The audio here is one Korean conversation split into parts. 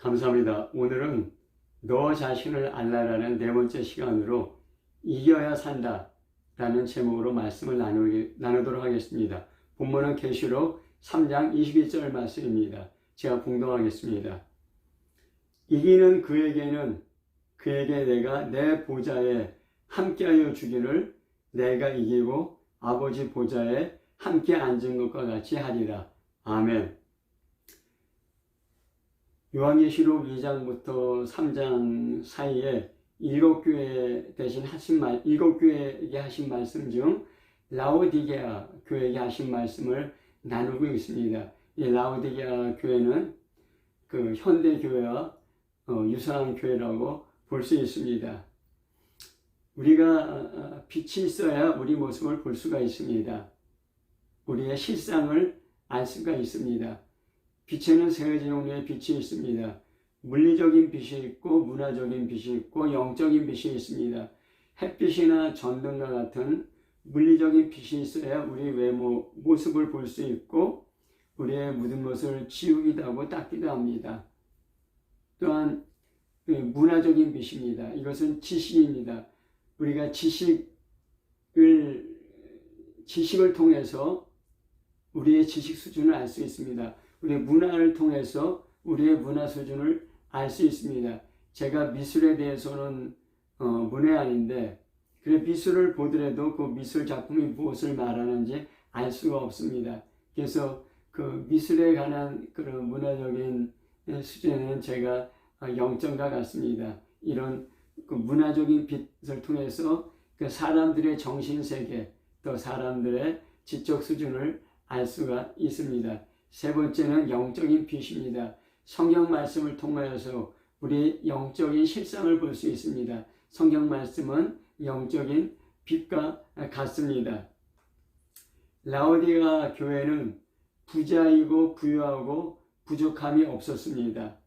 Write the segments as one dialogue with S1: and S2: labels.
S1: 감사합니다. 오늘은 너 자신을 알라라는 네 번째 시간으로 이겨야 산다 라는 제목으로 말씀을 나누도록 하겠습니다. 본문은 계시록 3장 22절 말씀입니다. 제가 봉독하겠습니다. 이기는 그에게는 그에게 내가 내 보좌에 함께하여 주기를 내가 이기고 아버지 보좌에 함께 앉은 것과 같이 하리라. 아멘. 요한계시록 2장부터 3장 사이에 일곱 교회에게 하신 말씀 중 라오디게아 교회에게 하신 말씀을 나누고 있습니다. 이 라오디게아 교회는 그 현대 교회와 유사한 교회라고 볼 수 있습니다. 우리가 빛이 있어야 우리 모습을 볼 수가 있습니다. 우리의 실상을 알 수가 있습니다. 빛에는 세 가지 종류의 빛이 있습니다. 물리적인 빛이 있고 문화적인 빛이 있고 영적인 빛이 있습니다. 햇빛이나 전등과 같은 물리적인 빛이 있어야 우리 외모, 모습을 볼 수 있고 우리의 묻은 것을 지우기도 하고 닦기도 합니다. 또한 문화적인 빛입니다. 이것은 지식입니다. 우리가 지식을 통해서 우리의 지식 수준을 알 수 있습니다. 우리의 문화를 통해서 우리의 문화 수준을 알 수 있습니다. 제가 미술에 대해서는 문외한인데 그래 미술을 보더라도 그 미술 작품이 무엇을 말하는지 알 수가 없습니다. 그래서 그 미술에 관한 그런 문화적인 수준에는 제가 0점과 같습니다. 이런 그 문화적인 빛을 통해서 그 사람들의 정신세계 또 사람들의 지적 수준을 알 수가 있습니다. 세 번째는 영적인 빛입니다. 성경 말씀을 통하여서 우리 영적인 실상을 볼 수 있습니다. 성경 말씀은 영적인 빛과 같습니다. 라오디게아 교회는 부자이고 부유하고 부족함이 없었습니다.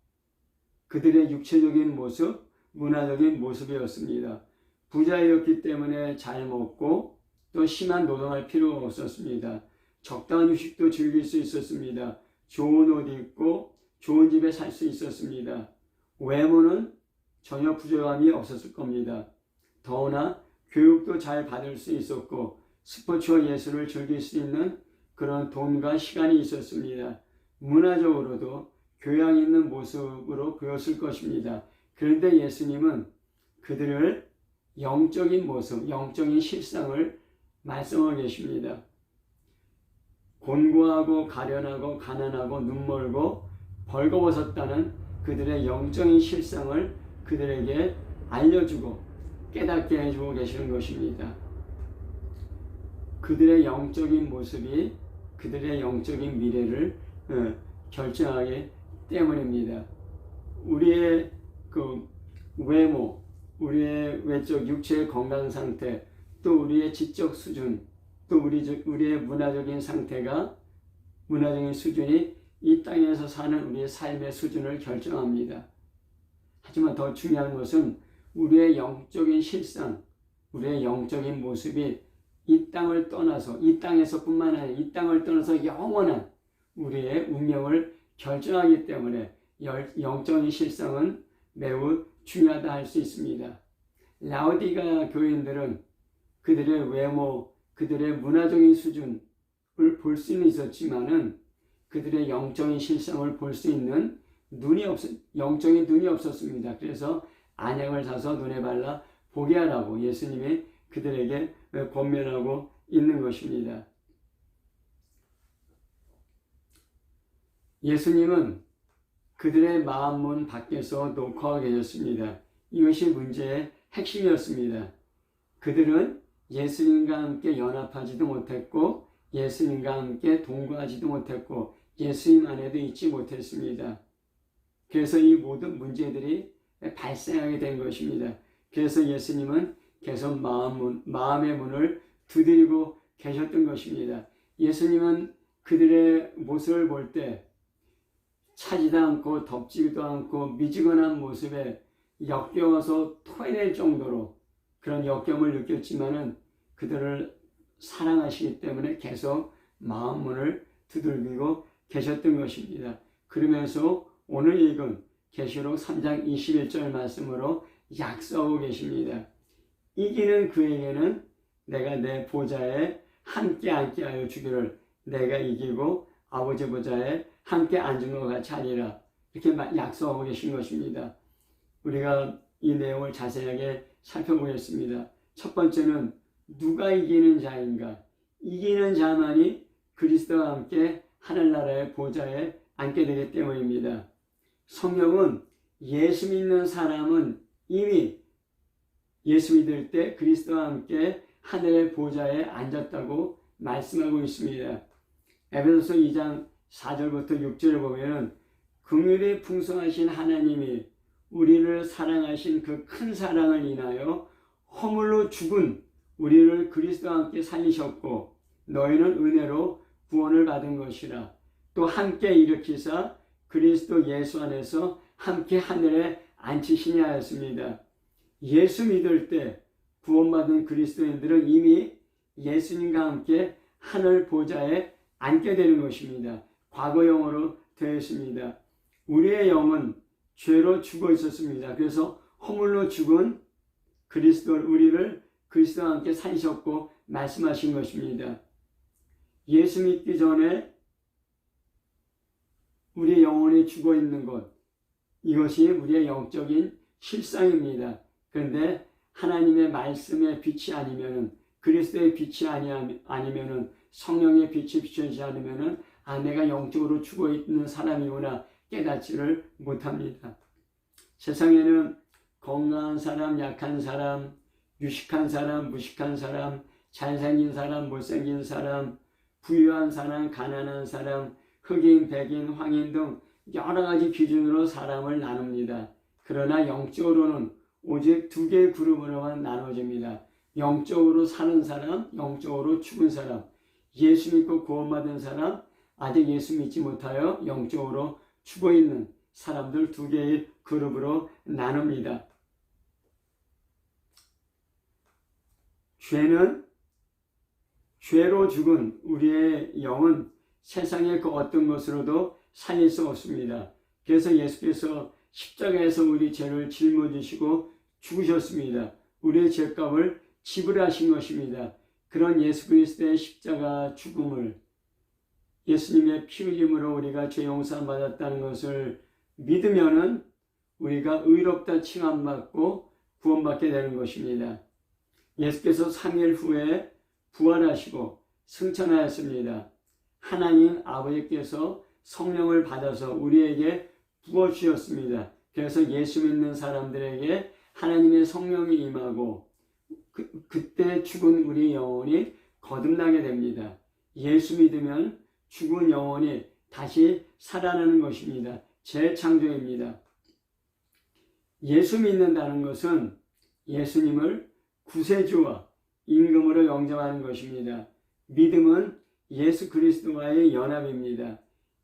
S1: 그들의 육체적인 모습, 문화적인 모습이었습니다. 부자였기 때문에 잘 먹고 또 심한 노동할 필요가 없었습니다. 적당한 휴식도 즐길 수 있었습니다. 좋은 옷 입고 좋은 집에 살 수 있었습니다. 외모는 전혀 부족함이 없었을 겁니다. 더구나 교육도 잘 받을 수 있었고 스포츠와 예술을 즐길 수 있는 그런 돈과 시간이 있었습니다. 문화적으로도 교양 있는 모습으로 보였을 것입니다. 그런데 예수님은 그들을 영적인 모습, 영적인 실상을 말씀하고 계십니다. 곤고하고 가련하고 가난하고 눈멀고 벌거벗었다는 그들의 영적인 실상을 그들에게 알려주고 깨닫게 해주고 계시는 것입니다. 그들의 영적인 모습이 그들의 영적인 미래를 결정하기 때문입니다. 우리의 그 외모, 우리의 외적 육체의 건강 상태, 또 우리의 지적 수준, 또 우리의 문화적인 상태가 문화적인 수준이 이 땅에서 사는 우리의 삶의 수준을 결정합니다. 하지만 더 중요한 것은 우리의 영적인 실상, 우리의 영적인 모습이 이 땅을 떠나서 이 땅에서뿐만 아니라 이 땅을 떠나서 영원한 우리의 운명을 결정하기 때문에 영적인 실상은 매우 중요하다 할 수 있습니다. 라오디게아 교인들은 그들의 외모, 그들의 문화적인 수준을 볼 수는 있었지만은 그들의 영적인 실상을 볼 수 있는 영적인 눈이 없었습니다. 그래서 안약을 사서 눈에 발라 보게 하라고 예수님이 그들에게 권면하고 있는 것입니다. 예수님은 그들의 마음 문 밖에서 녹화하고 계셨습니다. 이것이 문제의 핵심이었습니다. 그들은 예수님과 함께 연합하지도 못했고 예수님과 함께 동거하지도 못했고 예수님 안에도 있지 못했습니다. 그래서 이 모든 문제들이 발생하게 된 것입니다. 그래서 예수님은 계속 마음의 문을 두드리고 계셨던 것입니다. 예수님은 그들의 모습을 볼 때 차지도 않고 덥지도 않고 미지근한 모습에 역겨워서 토해낼 정도로 그런 역겨움을 느꼈지만은 그들을 사랑하시기 때문에 계속 마음 문을 두들기고 계셨던 것입니다. 그러면서 오늘 읽은 계시록 3장 21절 말씀으로 약속하고 계십니다. 이기는 그에게는 내가 내 보좌에 함께 앉게 하여 주기를 내가 이기고 아버지 보좌에 함께 앉은 것 같이 하리라. 이렇게 약속하고 계신 것입니다. 우리가 이 내용을 자세하게 살펴보겠습니다. 첫 번째는 누가 이기는 자인가? 이기는 자만이 그리스도와 함께 하늘나라의 보좌에 앉게 되기 때문입니다. 성경은 예수 믿는 사람은 이미 예수 믿을 때 그리스도와 함께 하늘의 보좌에 앉았다고 말씀하고 있습니다. 에베소서 2장 4절부터 6절을 보면 긍휼이 풍성하신 하나님이 우리를 사랑하신 그 큰 사랑을 인하여 허물로 죽은 우리를 그리스도와 함께 살리셨고 너희는 은혜로 구원을 받은 것이라. 또 함께 일으키사 그리스도 예수 안에서 함께 하늘에 앉히시냐 하였습니다. 예수 믿을 때 구원받은 그리스도인들은 이미 예수님과 함께 하늘 보좌에 앉게 되는 것입니다. 과거형으로 되어 있습니다. 우리의 영은 죄로 죽어 있었습니다. 그래서 허물로 죽은 우리를 그리스도와 함께 살리셨고 말씀하신 것입니다. 예수 믿기 전에 우리의 영혼이 죽어 있는 것, 이것이 우리의 영적인 실상입니다. 그런데 하나님의 말씀의 빛이 아니면은, 그리스도의 빛이 아니면은, 성령의 빛이 비춰지지 않으면은 내가 영적으로 죽어 있는 사람이구나 깨닫지를 못합니다. 세상에는 건강한 사람, 약한 사람, 유식한 사람, 무식한 사람, 잘생긴 사람, 못생긴 사람, 부유한 사람, 가난한 사람, 흑인, 백인, 황인 등 여러 가지 기준으로 사람을 나눕니다. 그러나 영적으로는 오직 두 개의 그룹으로만 나눠집니다. 영적으로 사는 사람, 영적으로 죽은 사람. 예수 믿고 구원받은 사람, 아직 예수 믿지 못하여 영적으로 죽어있는 사람들 두 개의 그룹으로 나눕니다. 죄로 죽은 우리의 영은 세상의 그 어떤 것으로도 살릴 수 없습니다. 그래서 예수께서 십자가에서 우리 죄를 짊어지시고 죽으셨습니다. 우리의 죄값을 지불하신 것입니다. 그런 예수 그리스도의 십자가 죽음을, 예수님의 피 흘림으로 우리가 죄 용서 받았다는 것을 믿으면은 우리가 의롭다 칭함받고 구원받게 되는 것입니다. 예수께서 3일 후에 부활하시고 승천하였습니다. 하나님 아버지께서 성령을 받아서 우리에게 부어주셨습니다. 그래서 예수 믿는 사람들에게 하나님의 성령이 임하고 그때 죽은 우리 영혼이 거듭나게 됩니다. 예수 믿으면 죽은 영혼이 다시 살아나는 것입니다. 재창조입니다. 예수 믿는다는 것은 예수님을 구세주와 임금으로 영접하는 것입니다. 믿음은 예수 그리스도와의 연합입니다.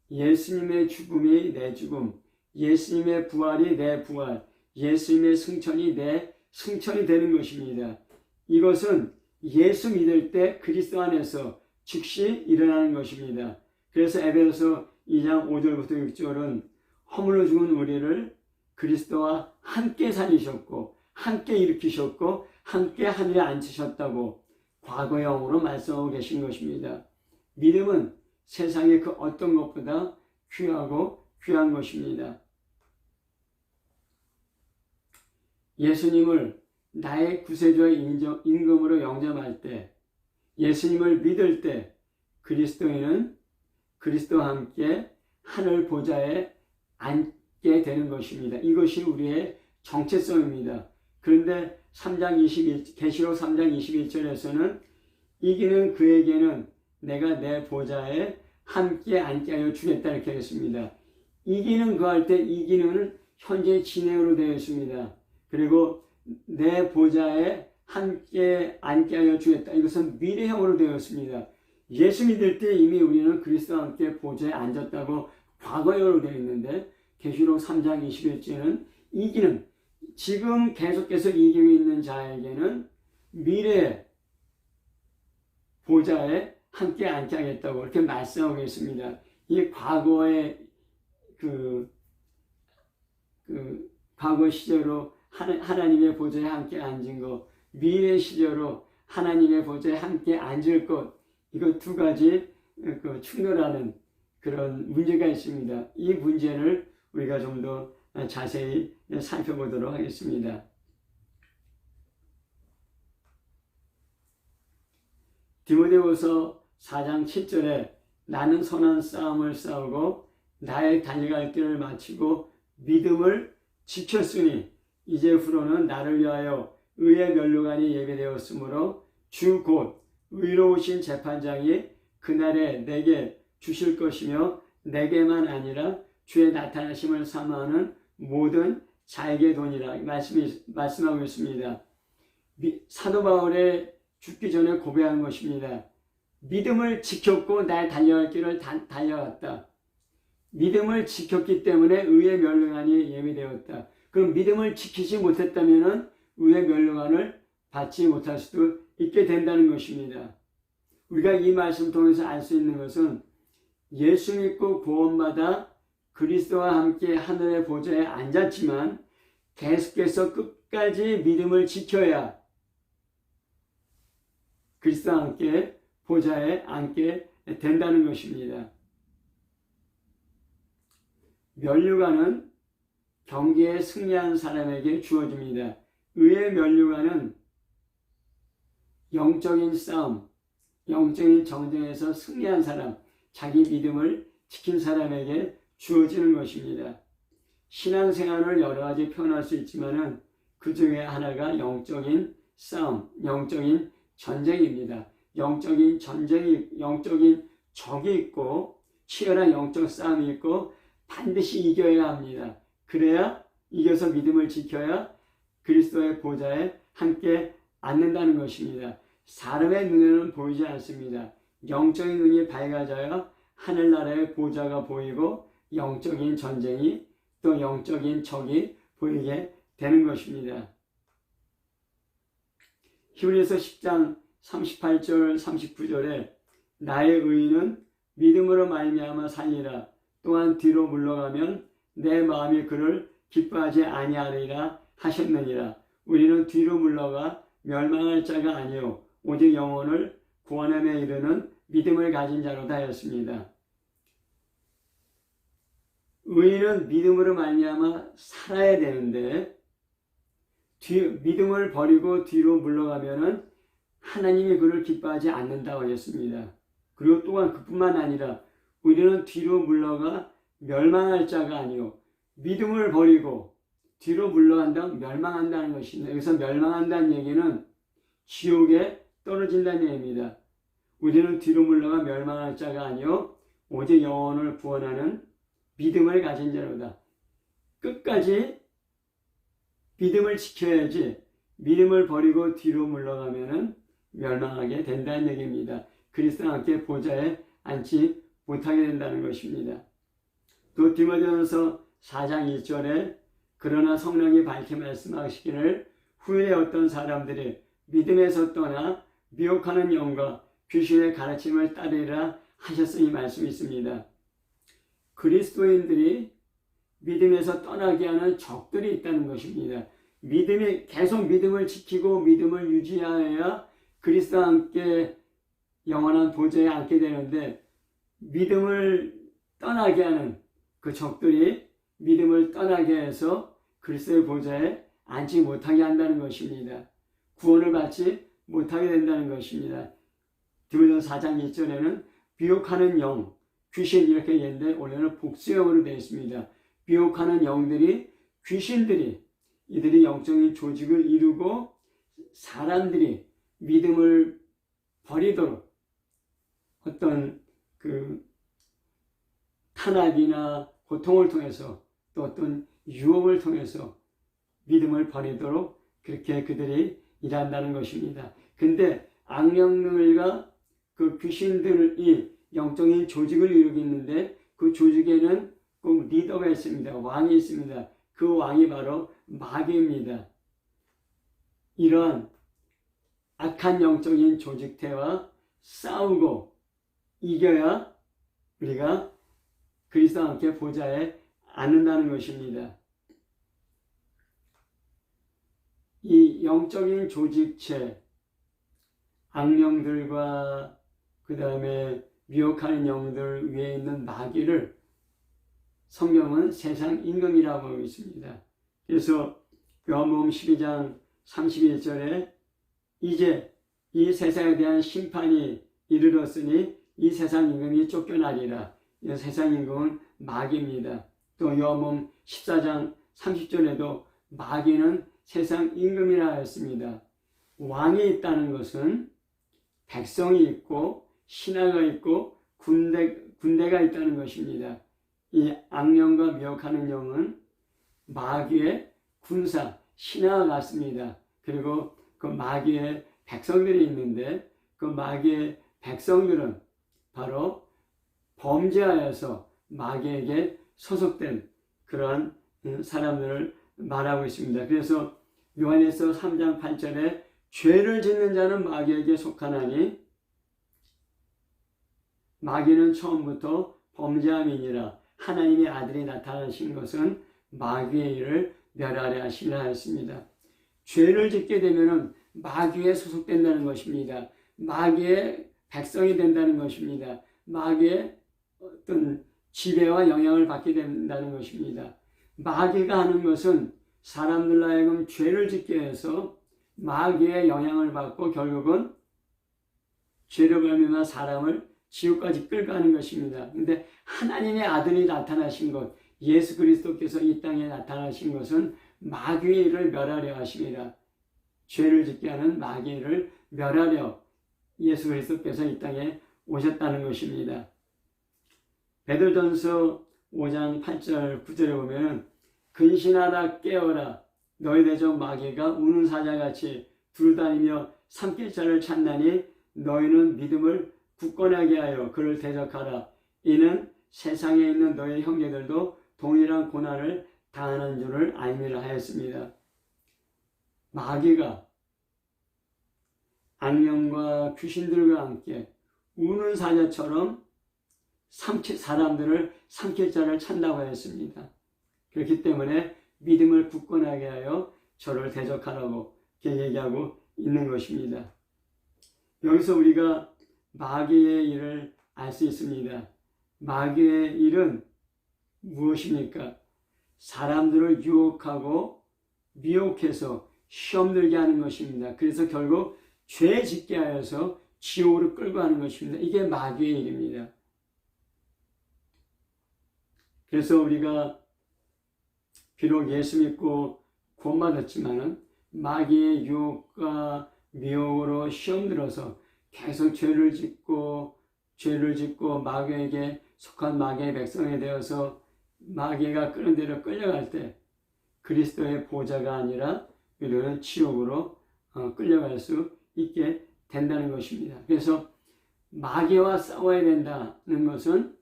S1: 예수님의 죽음이 내 죽음, 예수님의 부활이 내 부활, 예수님의 승천이 내 승천이 되는 것입니다. 이것은 예수 믿을 때 그리스도 안에서 즉시 일어나는 것입니다. 그래서 에베소서 2장 5절부터 6절은 허물로 죽은 우리를 그리스도와 함께 살리셨고 함께 일으키셨고 함께 하늘에 앉히셨다고 과거형으로 말씀하고 계신 것입니다. 믿음은 세상의 그 어떤 것보다 귀하고 귀한 것입니다. 예수님을 나의 구세주의 임금으로 영접할 때, 예수님을 믿을 때 그리스도인은 그리스도와 함께 하늘 보좌에 앉게 되는 것입니다. 이것이 우리의 정체성입니다. 그런데 계시록 3장 21절에서는 이기는 그에게는 내가 내 보좌에 함께 앉게 하여 주겠다 이렇게 했습니다. 이기는 그 할 때 이기는 현재 진행으로 되어 있습니다. 그리고 내 보좌에 함께 앉게 하여 주겠다. 이것은 미래형으로 되어 있습니다. 예수 믿을 때 이미 우리는 그리스도와 함께 보좌에 앉았다고 과거형으로 되어 있는데 계시록 3장 21절은 이기는, 지금 계속해서 이기고 있는 자에게는 미래 보좌에 함께 앉게 하겠다고 이렇게 말씀하고 있습니다. 이 과거의 과거 시제로 하나님의 보좌에 함께 앉은 것, 미래 시제로 하나님의 보좌에 함께 앉을 것, 이거 두 가지 충돌하는 그런 문제가 있습니다. 이 문제를 우리가 좀 더 자세히 살펴보도록 하겠습니다. 디모데후서 4장 7절에 나는 선한 싸움을 싸우고 나의 달려갈 길을 마치고 믿음을 지켰으니 이제후로는 나를 위하여 의의 면류관이 예배되었으므로 주 곧 의로우신 재판장이 그날에 내게 주실 것이며 내게만 아니라 주의 나타나심을 사모하는 모든 자에게 도니라 말씀하고 있습니다. 사도 바울의 죽기 전에 고백한 것입니다. 믿음을 지켰고 나의 달려갈 길을 달려갔다. 믿음을 지켰기 때문에 의의 멸류관이 예비되었다. 그럼 믿음을 지키지 못했다면 의의 멸류관을 받지 못할 수도 있게 된다는 것입니다. 우리가 이 말씀 통해서 알 수 있는 것은 예수 믿고 구원받아 그리스도와 함께 하늘의 보좌에 앉았지만 계속해서 끝까지 믿음을 지켜야 그리스도와 함께 보좌에 앉게 된다는 것입니다. 면류관은 경기에 승리한 사람에게 주어집니다. 의의 면류관은 영적인 싸움, 영적인 정쟁에서 승리한 사람, 자기 믿음을 지킨 사람에게 주어지는 것입니다. 신앙생활을 여러 가지 표현할 수 있지만은 그 중에 하나가 영적인 싸움, 영적인 전쟁입니다. 영적인 전쟁이, 영적인 적이 있고 치열한 영적 싸움이 있고 반드시 이겨야 합니다. 그래야 이겨서 믿음을 지켜야 그리스도의 보좌에 함께 앉는다는 것입니다. 사람의 눈에는 보이지 않습니다. 영적인 눈이 밝아져야 하늘나라의 보좌가 보이고 영적인 전쟁이 또 영적인 적이 보이게 되는 것입니다. 히브리서 10장 38절 39절에 나의 의인은 믿음으로 말미암아 살리라. 또한 뒤로 물러가면 내 마음이 그를 기뻐하지 아니하리라 하셨느니라. 우리는 뒤로 물러가 멸망할 자가 아니요 오직 영혼을 구원함에 이르는 믿음을 가진 자로다 하였습니다. 의인은 믿음으로 말미암아 살아야 되는데 믿음을 버리고 뒤로 물러가면은 하나님이 그를 기뻐하지 않는다고 하셨습니다. 그리고 또한 그뿐만 아니라 우리는 뒤로 물러가 멸망할 자가 아니요 믿음을 버리고 뒤로 물러간다면 멸망한다는 것입니다. 여기서 멸망한다는 얘기는 지옥에 떨어진다는 얘기입니다. 우리는 뒤로 물러가 멸망할 자가 아니요 오직 영혼을 구원하는 믿음을 가진 자로다. 끝까지 믿음을 지켜야지 믿음을 버리고 뒤로 물러가면은 멸망하게 된다는 얘기입니다. 그리스도와 함께 보좌에 앉지 못하게 된다는 것입니다. 또 디모데전서 4장 1절에 그러나 성령이 밝게 말씀하시기를 후에 어떤 사람들이 믿음에서 떠나 미혹하는 영과 귀신의 가르침을 따르리라 하셨으니 말씀이 있습니다. 그리스도인들이 믿음에서 떠나게 하는 적들이 있다는 것입니다. 계속 믿음을 지키고 믿음을 유지하여야 그리스도와 함께 영원한 보좌에 앉게 되는데 믿음을 떠나게 하는 그 적들이 믿음을 떠나게 해서 그리스도의 보좌에 앉지 못하게 한다는 것입니다. 구원을 받지 못하게 된다는 것입니다. 디모데전서 4장 1절에는 미혹하는 영, 귀신 이렇게 얘기했는데 원래는 복수형으로 되어 있습니다. 미혹하는 영들이 귀신들이 이들이 영적인 조직을 이루고 사람들이 믿음을 버리도록 어떤 탄압이나 고통을 통해서 또 어떤 유혹을 통해서 믿음을 버리도록 그렇게 그들이 일한다는 것입니다. 근데 악령들과 그 귀신들이 영적인 조직을 이루고 있는데 그 조직에는 꼭 리더가 있습니다. 왕이 있습니다. 그 왕이 바로 마귀입니다. 이러한 악한 영적인 조직태와 싸우고 이겨야 우리가 그리스도와 함께 보좌에 앉는다는 것입니다. 영적인 조직체, 악령들과 그 다음에 미혹하는 영들 위에 있는 마귀를 성경은 세상 임금이라고 하고 있습니다. 그래서 요한복음 12장 31절에 이제 이 세상에 대한 심판이 이르렀으니 이 세상 임금이 쫓겨나리라. 이 세상 임금은 마귀입니다. 또 요한복음 14장 30절에도 마귀는 세상 임금이라 했습니다. 왕이 있다는 것은 백성이 있고 신하가 있고 군대가 있다는 것입니다. 이 악령과 미혹하는 영은 마귀의 군사, 신하와 같습니다. 그리고 그 마귀의 백성들이 있는데 그 마귀의 백성들은 바로 범죄하여서 마귀에게 소속된 그러한 사람들을 말하고 있습니다. 그래서 요한일서 3장 8절에 죄를 짓는 자는 마귀에게 속하나니 마귀는 처음부터 범죄함이니라. 하나님의 아들이 나타나신 것은 마귀의 일을 멸하려 하시려 하였습니다. 죄를 짓게 되면 마귀에 소속된다는 것입니다. 마귀의 백성이 된다는 것입니다. 마귀의 어떤 지배와 영향을 받게 된다는 것입니다. 마귀가 하는 것은 사람들로 하여금 죄를 짓게 해서 마귀의 영향을 받고 결국은 죄로 말미암아 사람을 지옥까지 끌고 가는 것입니다. 그런데 하나님의 아들이 나타나신 것, 예수 그리스도께서 이 땅에 나타나신 것은 마귀의 일을 멸하려 하심이라. 죄를 짓게 하는 마귀의 일을 멸하려 예수 그리스도께서 이 땅에 오셨다는 것입니다. 베드로전서 5장 8절 9절에 보면 근신하라 깨어라 너희 대적 마귀가 우는 사자같이 두루다니며 삼킬 자를 찾나니 너희는 믿음을 굳건하게 하여 그를 대적하라. 이는 세상에 있는 너희 형제들도 동일한 고난을 당하는 줄을 알미라 하였습니다. 마귀가 악령과 귀신들과 함께 우는 사자처럼 사람들을 삼킬 자를 찾는다고 하였습니다. 그렇기 때문에 믿음을 굳건하게 하여 저를 대적하라고 얘기하고 있는 것입니다. 여기서 우리가 마귀의 일을 알 수 있습니다. 마귀의 일은 무엇입니까? 사람들을 유혹하고 미혹해서 시험 들게 하는 것입니다. 그래서 결국 죄 짓게 하여서 지옥으로 끌고 가는 것입니다. 이게 마귀의 일입니다. 그래서 우리가 비록 예수 믿고 구원받았지만은 마귀의 유혹과 미혹으로 시험 들어서 계속 죄를 짓고 마귀에게 속한 마귀의 백성이 되어서 마귀가 끄는 대로 끌려갈 때 그리스도의 보좌가 아니라 우리는 지옥으로 끌려갈 수 있게 된다는 것입니다. 그래서 마귀와 싸워야 된다는 것은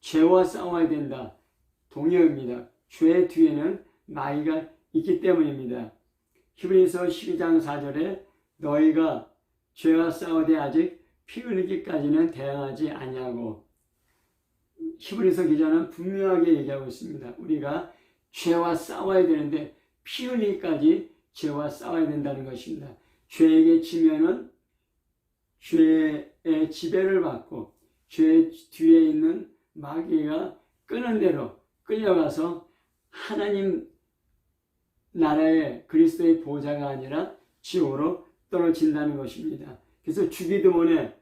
S1: 죄와 싸워야 된다. 동의어입니다. 죄 뒤에는 마귀가 있기 때문입니다. 히브리서 12장 4절에 너희가 죄와 싸우되 아직 피 흘리기까지는 대항하지 아니하고 히브리서 기자는 분명하게 얘기하고 있습니다. 우리가 죄와 싸워야 되는데 피 흘리기까지 죄와 싸워야 된다는 것입니다. 죄에게 지면은 죄의 지배를 받고 죄 뒤에 있는 마귀가 끄는 대로 끌려가서 하나님 나라의 그리스도의 보좌가 아니라 지옥으로 떨어진다는 것입니다. 그래서 주기도문에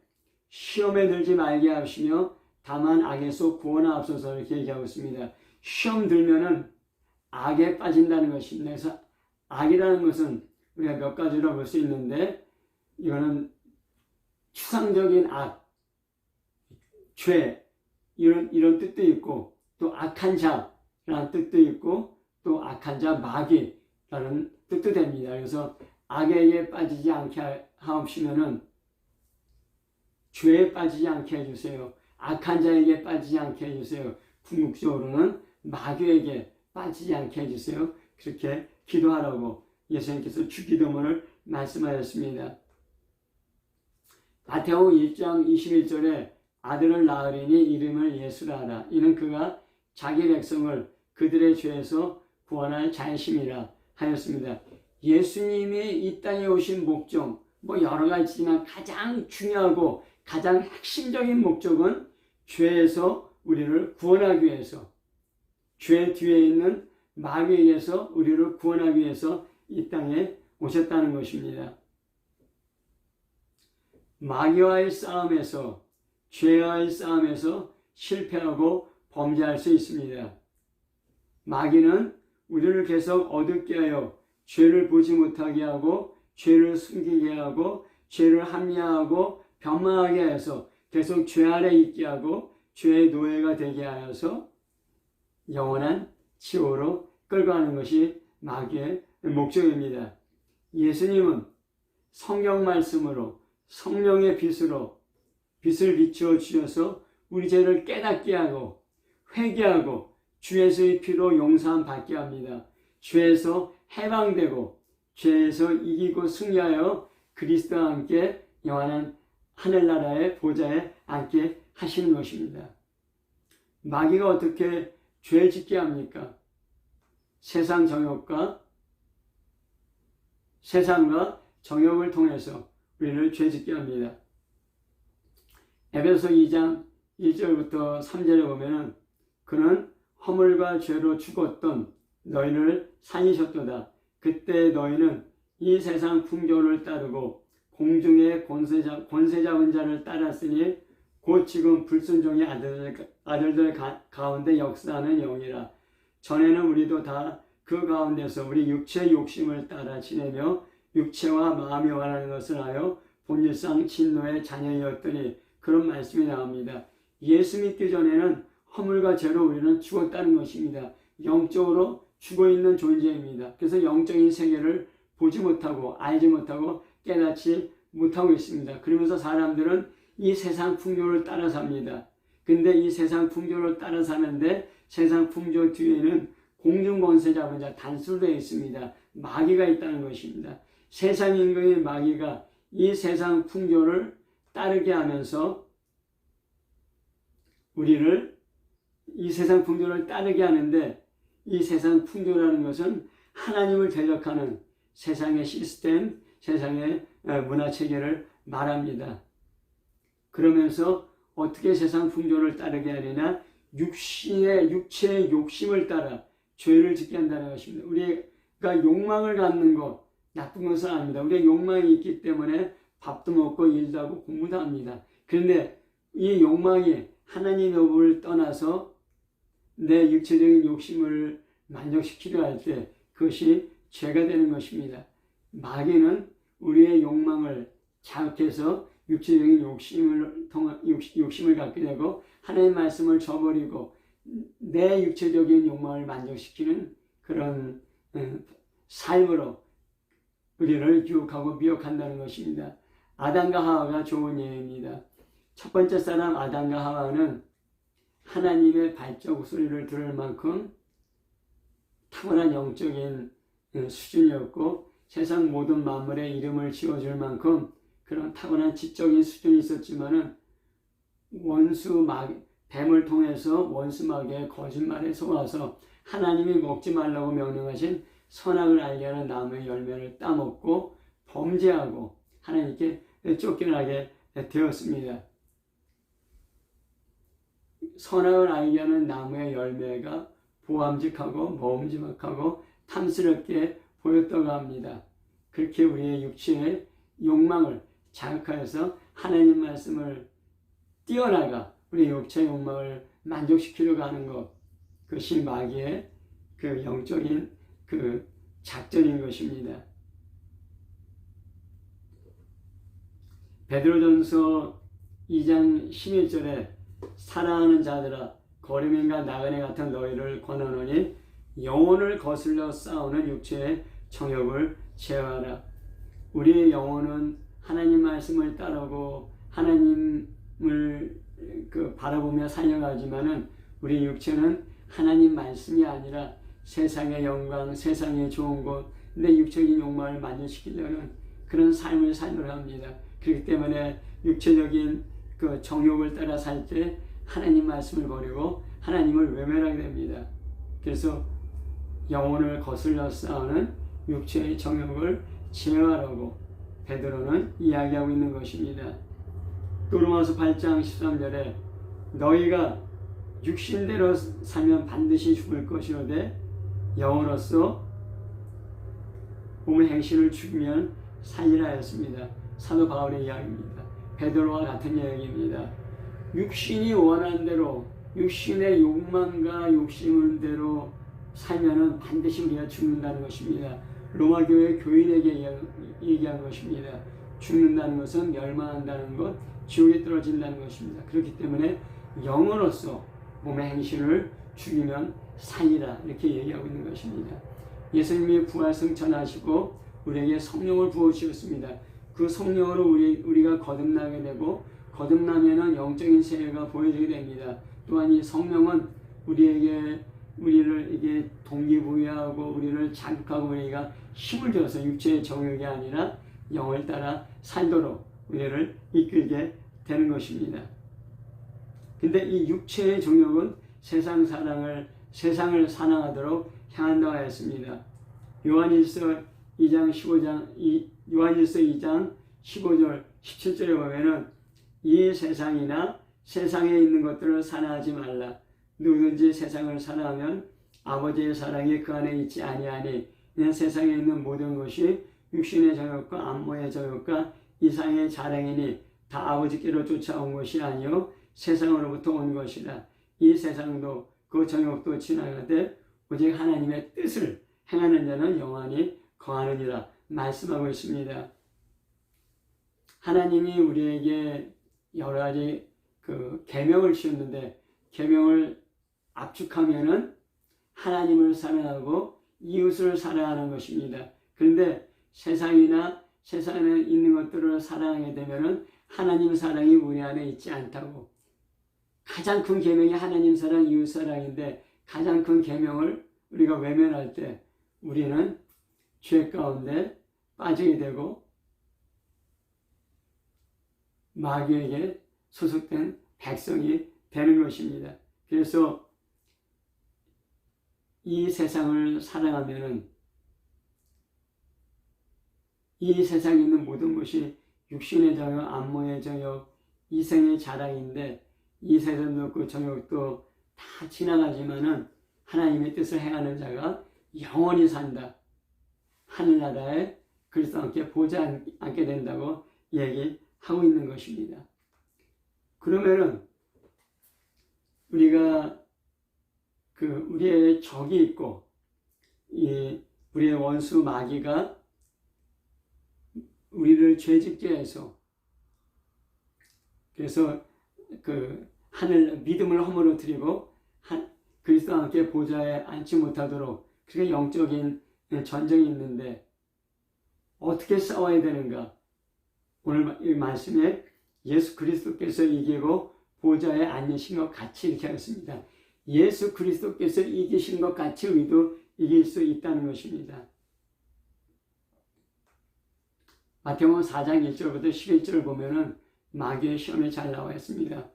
S1: 시험에 들지 말게 하시며 다만 악에서 구원하옵소서 이렇게 얘기하고 있습니다. 시험 들면은 악에 빠진다는 것입니다. 그래서 악이라는 것은 우리가 몇 가지로 볼 수 있는데 이거는 추상적인 악, 죄 이런 뜻도 있고 또 악한 자라는 뜻도 있고 또 악한 자 마귀라는 뜻도 됩니다. 그래서 악에게 빠지지 않게 하옵시면은 죄에 빠지지 않게 해주세요. 악한 자에게 빠지지 않게 해주세요. 궁극적으로는 마귀에게 빠지지 않게 해주세요. 그렇게 기도하라고 예수님께서 주기도문을 말씀하셨습니다. 마태복음 1장 21절에 아들을 낳으리니 이름을 예수라 하라. 이는 그가 자기 백성을 그들의 죄에서 구원할 자이심이라 하였습니다. 예수님이 이 땅에 오신 목적, 뭐 여러 가지지만 가장 중요하고 가장 핵심적인 목적은 죄에서 우리를 구원하기 위해서, 죄 뒤에 있는 마귀에게서 우리를 구원하기 위해서 이 땅에 오셨다는 것입니다. 마귀와의 싸움에서, 죄와의 싸움에서 실패하고 범죄할 수 있습니다. 마귀는 우리를 계속 어둡게 하여 죄를 보지 못하게 하고, 죄를 숨기게 하고, 죄를 합리화하고 변망하게 해서 계속 죄 아래 있게 하고 죄의 노예가 되게 하여서 영원한 지옥으로 끌고 가는 것이 마귀의 목적입니다. 예수님은 성경 말씀으로 성령의 빛으로 빛을 비추어 주셔서 우리 죄를 깨닫게 하고 회개하고 주 예수의 피로 용서함 받게 합니다. 죄에서 해방되고 죄에서 이기고 승리하여 그리스도와 함께 영원한 하늘나라의 보좌에 앉게 하시는 것입니다. 마귀가 어떻게 죄 짓게 합니까? 세상과 정욕을 통해서 우리를 죄 짓게 합니다. 에베소 2장 1절부터 3절에 보면은 그는 허물과 죄로 죽었던 너희를 살리셨도다. 그때 너희는 이 세상 풍조를 따르고 공중의 권세 잡은 자를 따랐으니 곧 지금 불순종의 아들들 가운데 역사하는 영이라. 전에는 우리도 다 그 가운데서 우리 육체의 욕심을 따라 지내며 육체와 마음이 원하는 것을 하여 본질상 진노의 자녀이었더니 그런 말씀이 나옵니다. 예수 믿기 전에는 허물과 죄로 우리는 죽었다는 것입니다. 영적으로 죽어있는 존재입니다. 그래서 영적인 세계를 보지 못하고 알지 못하고 깨닫지 못하고 있습니다. 그러면서 사람들은 이 세상 풍조를 따라 삽니다. 근데 이 세상 풍조를 따라 사는데 세상 풍조 뒤에는 공중 권세 잡은 자 단수되어 있습니다. 마귀가 있다는 것입니다. 세상 임금의 마귀가 이 세상 풍조를 따르게 하면서 우리를 이 세상 풍조를 따르게 하는데 이 세상 풍조라는 것은 하나님을 대적하는 세상의 시스템, 세상의 문화체계를 말합니다. 그러면서 어떻게 세상 풍조를 따르게 하느냐? 육체의 욕심을 따라 죄를 짓게 한다는 것입니다. 우리가 욕망을 갖는 것, 나쁜 것은 아닙니다. 우리의 욕망이 있기 때문에 밥도 먹고 일도 하고 공부도 합니다. 그런데 이 욕망이 하나님의 법을 떠나서 내 육체적인 욕심을 만족시키려 할 때 그것이 죄가 되는 것입니다. 마귀는 우리의 욕망을 자극해서 육체적인 욕심을 갖게 되고 하나님의 말씀을 저버리고 내 육체적인 욕망을 만족시키는 그런 삶으로 우리를 유혹하고 미혹한다는 것입니다. 아담과 하와가 좋은 예입니다. 첫 번째 사람 아담과 하와는 하나님의 발자국 소리를 들을 만큼 탁월한 영적인 수준이었고 세상 모든 만물의 이름을 지어줄 만큼 그런 탁월한 지적인 수준이 있었지만은 뱀을 통해서 원수 마귀의 거짓말에 속아서 하나님이 먹지 말라고 명령하신 선악을 알게 하는 나무의 열매를 따먹고 범죄하고 하나님께 쫓겨나게 되었습니다. 선악을 알게 하는 나무의 열매가 보암직하고 먹음직하고 탐스럽게 보였다고 합니다. 그렇게 우리의 육체의 욕망을 자극하여서 하나님 말씀을 뛰어나가 우리 육체의 욕망을 만족시키려고 하는 것, 그것이 마귀의 그 영적인 그 작전인 것입니다. 베드로전서 2장 11절에 사랑하는 자들아 거름인과 나그네 같은 너희를 권하노니 영혼을 거슬러 싸우는 육체의 정욕을 제어하라. 우리의 영혼은 하나님 말씀을 따르고 하나님을 바라보며 살려가지만은 우리 육체는 하나님 말씀이 아니라 세상의 영광, 세상의 좋은 것, 내 육체적인 욕망을 만족시키려는 그런 삶을 살려고 합니다. 그렇기 때문에 육체적인 그 정욕을 따라 살 때 하나님 말씀을 버리고 하나님을 외면하게 됩니다. 그래서 영혼을 거슬러 싸우는 육체의 정욕을 제어하라고 베드로는 이야기하고 있는 것입니다. 또 로마서 8장 13절에 너희가 육신대로 살면 반드시 죽을 것이로되 영으로서 몸의 행실을 죽이면 살리라 했습니다. 사도 바울의 이야기입니다. 베드로와 같은 이야기입니다. 육신이 원하는 대로 육신의 욕망과 욕심대로 살면은 반드시 우리가 죽는다는 것입니다. 로마 교회 교인에게 얘기한 것입니다. 죽는다는 것은 멸망한다는 것, 지옥에 떨어진다는 것입니다. 그렇기 때문에 영으로서 몸의 행실을 죽이면 살리라 이렇게 얘기하고 있는 것입니다. 예수님이 부활 승천하시고 우리에게 성령을 부어주셨습니다. 그 성령으로 우리가 거듭나게 되고 거듭나면은 영적인 세계가 보여지게 됩니다. 또한 이 성령은 우리를 이게 동기부여하고 우리를 자극하고 우리가 힘을 줘서 육체의 정욕이 아니라 영을 따라 살도록 우리를 이끌게 되는 것입니다. 근데 이 육체의 정욕은 세상을 사랑하도록 향한다고 했습니다. 요한일서 2장 15절 17절에 보면은 이 세상이나 세상에 있는 것들을 사랑하지 말라. 누구든지 세상을 사랑하면 아버지의 사랑이 그 안에 있지 아니하니 이는 세상에 있는 모든 것이 육신의 정욕과 안모의 정욕과 이상의 자랑이니 다 아버지께로 쫓아온 것이 아니요 세상으로부터 온 것이라. 이 세상도 그 정욕도 지나가되 오직 하나님의 뜻을 행하는 자는 영원히 거하느니라 말씀하고 있습니다. 하나님이 우리에게 여러 가지 계명을 주셨는데 계명을 압축하면은 하나님을 사랑하고 이웃을 사랑하는 것입니다. 그런데 세상이나 세상에 있는 것들을 사랑하게 되면은 하나님 사랑이 우리 안에 있지 않다고. 가장 큰 계명이 하나님 사랑, 이웃 사랑인데 가장 큰 계명을 우리가 외면할 때 우리는 죄 가운데 빠지게 되고 마귀에게 소속된 백성이 되는 것입니다. 그래서 이 세상을 사랑하면은 이 세상에 있는 모든 것이 육신의 정욕, 안모의 정욕, 이생의 자랑인데 이 세상도 그 정욕도 다 지나가지만은 하나님의 뜻을 행하는 자가 영원히 산다. 하늘나라에 그리스도와 함께 보좌에 앉게 된다고 얘기하고 있는 것입니다. 그러면은 우리가 우리의 적이 있고 우리의 원수 마귀가 우리를 죄짓게 해서 그래서 하늘 믿음을 허물어뜨리고 그리스도와 함께 보좌에 앉지 못하도록 그게 영적인 전쟁이 있는데 어떻게 싸워야 되는가? 오늘 이 말씀에 예수 그리스도께서 이기고 보좌에 앉으신 것 같이 이렇게 하였습니다. 예수 그리스도께서 이기신 것 같이 우리도 이길 수 있다는 것입니다. 마태복음 4장 1절부터 11절을 보면은 마귀의 시험에 잘 나와 있습니다.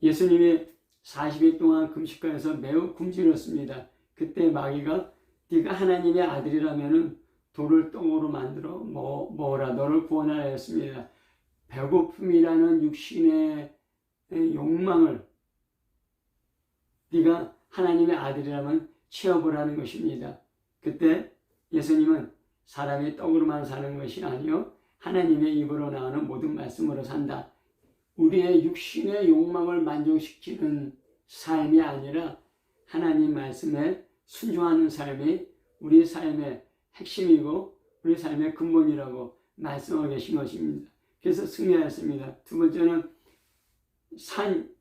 S1: 예수님이 40일 동안 금식하여서 매우 굶주렸습니다. 그때 마귀가 네가 하나님의 아들이라면은 돌을 떡으로 만들어 먹어라. 너를 구원하라 했습니다. 배고픔이라는 육신의 욕망을 네가 하나님의 아들이라면 채워보라는 것입니다. 그때 예수님은 사람이 떡으로만 사는 것이 아니요 하나님의 입으로 나오는 모든 말씀으로 산다. 우리의 육신의 욕망을 만족시키는 삶이 아니라 하나님 말씀에 순종하는 삶이 우리 삶의 핵심이고 우리 삶의 근본이라고 말씀하고 계신 것입니다. 그래서 승리하였습니다. 두 번째는 산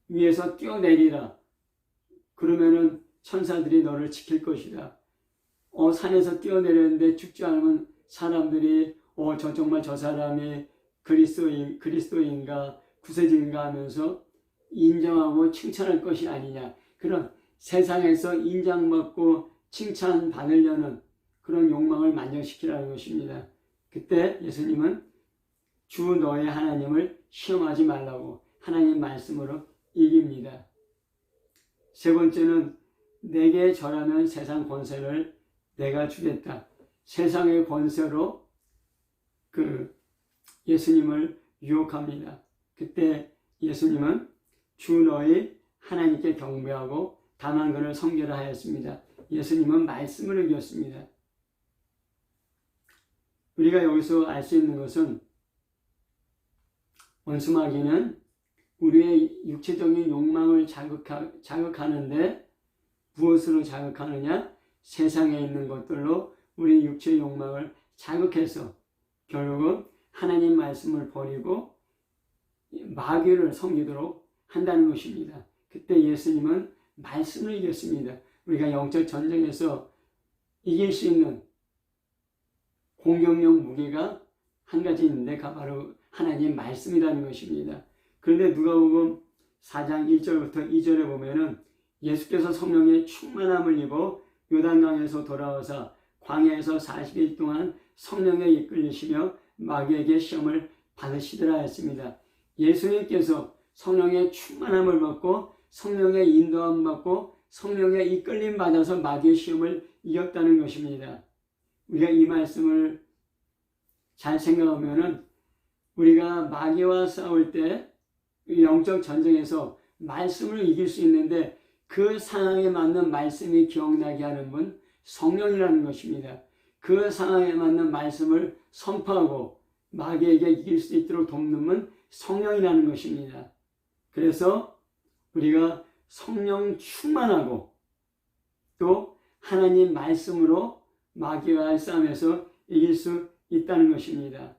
S1: 위에서 뛰어내리라. 그러면은 천사들이 너를 지킬 것이다. 산에서 뛰어내렸는데 죽지 않으면 사람들이 정말 저 사람이 그리스도인가 구세주인가 하면서 인정하고 칭찬할 것이 아니냐. 그런 세상에서 인정받고 칭찬받으려는 그런 욕망을 만족시키라는 것입니다. 그때 예수님은 주 너의 하나님을 시험하지 말라고 하나님 말씀으로 이깁니다. 세 번째는 내게 절하면 세상 권세를 내가 주겠다. 세상의 권세로 그 예수님을 유혹합니다. 그때 예수님은 주 너희 하나님께 경배하고 다만 그를 섬기라 하였습니다. 예수님은 말씀을 이겼습니다. 우리가 여기서 알 수 있는 것은 원수마귀는 우리의 육체적인 욕망을 자극하는데 무엇으로 자극하느냐? 세상에 있는 것들로 우리 육체의 욕망을 자극해서 결국은 하나님 말씀을 버리고 마귀를 섬기도록 한다는 것입니다. 그때 예수님은 말씀을 이겼습니다. 우리가 영적 전쟁에서 이길 수 있는 공격용 무기가 한 가지 있는데 그 바로 하나님의 말씀이라는 것입니다. 그런데 누가복음 4장 1절부터 2절에 보면은 예수께서 성령의 충만함을 입어 요단강에서 돌아와서 광야에서 40일 동안 성령에 이끌리시며 마귀에게 시험을 받으시더라 했습니다. 예수님께서 성령의 충만함을 받고 성령의 인도함 받고 성령의 이끌림 받아서 마귀의 시험을 이겼다는 것입니다. 우리가 이 말씀을 잘 생각하면은 우리가 마귀와 싸울 때 영적 전쟁에서 말씀을 이길 수 있는데 그 상황에 맞는 말씀이 기억나게 하는 분 성령이라는 것입니다. 그 상황에 맞는 말씀을 선포하고 마귀에게 이길 수 있도록 돕는 분 성령이라는 것입니다. 그래서 우리가 성령 충만하고 또 하나님 말씀으로 마귀와의 싸움에서 이길 수 있다는 것입니다.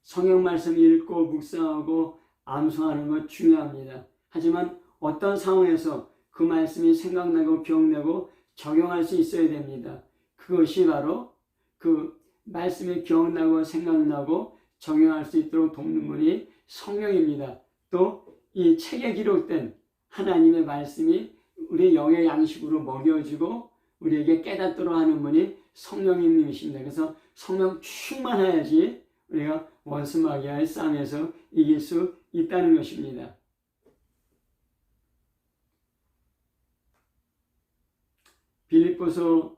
S1: 성경 말씀 읽고 묵상하고 암송하는 것 중요합니다. 하지만 어떤 상황에서 그 말씀이 생각나고 기억나고 적용할 수 있어야 됩니다. 그것이 바로 그 말씀이 기억나고 생각나고 적용할 수 있도록 돕는 분이 성령입니다. 또 이 책에 기록된 하나님의 말씀이 우리 영의 양식으로 먹여지고 우리에게 깨닫도록 하는 분이 성령님이십니다. 그래서 성령 충만해야지 우리가 원수 마귀와의 싸움에서 이길 수 있다는 것입니다. 빌립보서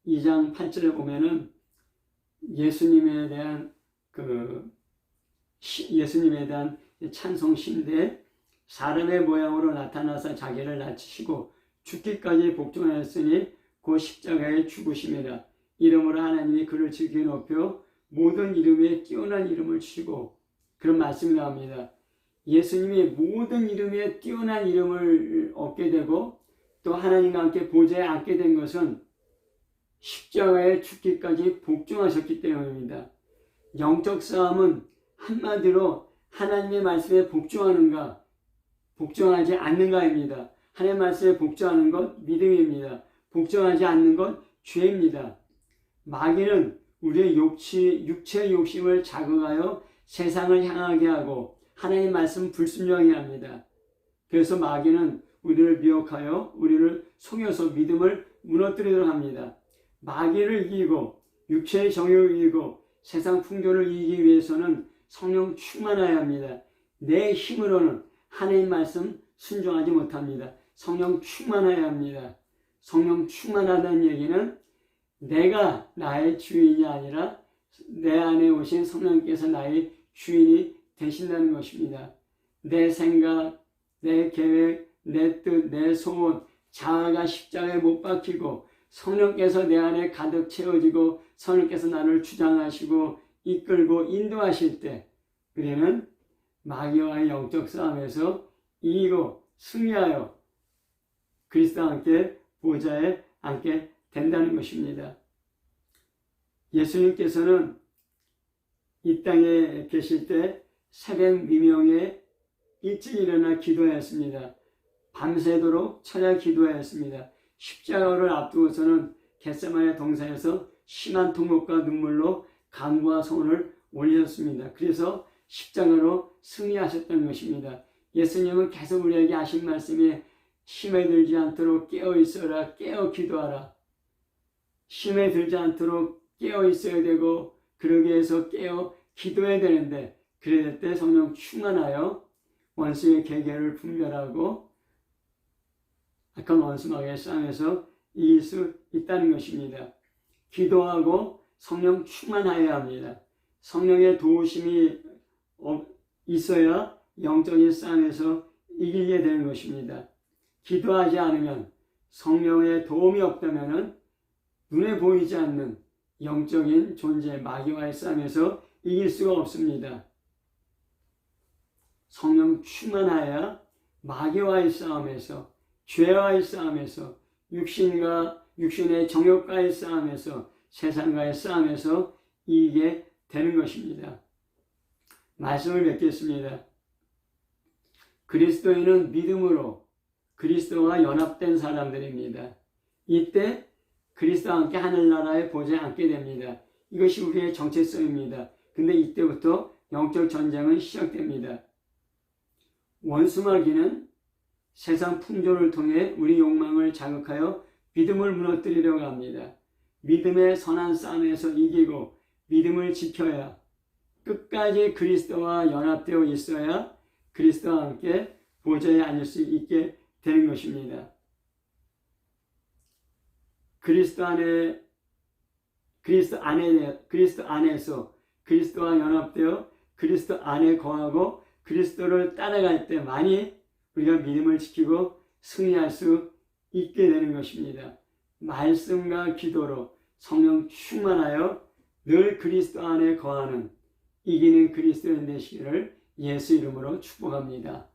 S1: 2장 8절에 보면은 예수님에 대한 찬송시인데 사람의 모양으로 나타나서 자기를 낮추시고 죽기까지 복종하였으니 그 십자가에 죽으심이라. 이름으로 하나님이 그를 즐겨 높여 모든 이름 위에 뛰어난 이름을 주시고, 그런 말씀이 나옵니다. 예수님이 모든 이름 위에 뛰어난 이름을 얻게 되고 또 하나님과 함께 보좌에 앉게 된 것은 십자가에 죽기까지 복종하셨기 때문입니다. 영적 싸움은 한마디로 하나님의 말씀에 복종하는가 복종하지 않는가입니다. 하나님의 말씀에 복종하는 것 믿음입니다. 복종하지 않는 것 죄입니다. 마귀는 우리의 육체의 욕심을 자극하여 세상을 향하게 하고 하나님의 말씀 불순종하게 합니다. 그래서 마귀는 우리를 미혹하여 우리를 속여서 믿음을 무너뜨리도록 합니다. 마귀를 이기고 육체의 정욕을 이기고 세상 풍조를 이기기 위해서는 성령 충만해야 합니다. 내 힘으로는 하나님 말씀 순종하지 못합니다. 성령 충만해야 합니다. 성령 충만하다는 얘기는 내가 나의 주인이 아니라 내 안에 오신 성령께서 나의 주인이 되신다는 것입니다. 내 생각, 내 계획, 내 뜻, 내 소원, 자아가 십자가에 못 박히고 성령께서 내 안에 가득 채워지고 성령께서 나를 주장하시고 이끌고 인도하실 때 우리는 마귀와의 영적 싸움에서 이기고 승리하여 그리스도와 함께 보좌에 앉게 된다는 것입니다. 예수님께서는 이 땅에 계실 때 새벽 미명에 일찍 일어나 기도하였습니다. 밤새도록 찾아 기도하였습니다. 십자가를 앞두고서는 겟세마네 동산에서 심한 통곡과 눈물로 간구와 소원을 올리셨습니다. 그래서 십자가로 승리하셨다는 것입니다. 예수님은 계속 우리에게 하신 말씀이 심에 들지 않도록 깨어 있어라, 깨어 기도하라. 심에 들지 않도록 깨어 있어야 되고 그러기 위해서 깨어 기도해야 되는데 그럴 때 성령 충만하여 원수의 계계를 분별하고 악한 원수 마귀의 싸움에서 이길 수 있다는 것입니다. 기도하고 성령 충만하여야 합니다. 성령의 도우심이 있어야 영적인 싸움에서 이기게 되는 것입니다. 기도하지 않으면, 성령의 도움이 없다면 눈에 보이지 않는 영적인 존재 마귀와의 싸움에서 이길 수가 없습니다. 성령 충만하여야 마귀와의 싸움에서, 죄와의 싸움에서, 육신의 정욕과의 싸움에서, 세상과의 싸움에서 이기게 되는 것입니다. 말씀을 맺겠습니다. 그리스도인은 믿음으로 그리스도와 연합된 사람들입니다. 이때 그리스도와 함께 하늘나라에 보좌에 앉게 됩니다. 이것이 우리의 정체성입니다. 근데 이때부터 영적 전쟁은 시작됩니다. 원수마귀는 세상 풍조를 통해 우리 욕망을 자극하여 믿음을 무너뜨리려고 합니다. 믿음의 선한 싸움에서 이기고 믿음을 지켜야, 끝까지 그리스도와 연합되어 있어야 그리스도와 함께 보좌에 앉을 수 있게 되는 것입니다. 그리스도 안에서 그리스도와 연합되어 그리스도 안에 거하고 그리스도를 따라갈 때만이 우리가 믿음을 지키고 승리할 수 있게 되는 것입니다. 말씀과 기도로 성령 충만하여 늘 그리스도 안에 거하는 이기는 그리스도인 되시기를 예수 이름으로 축복합니다.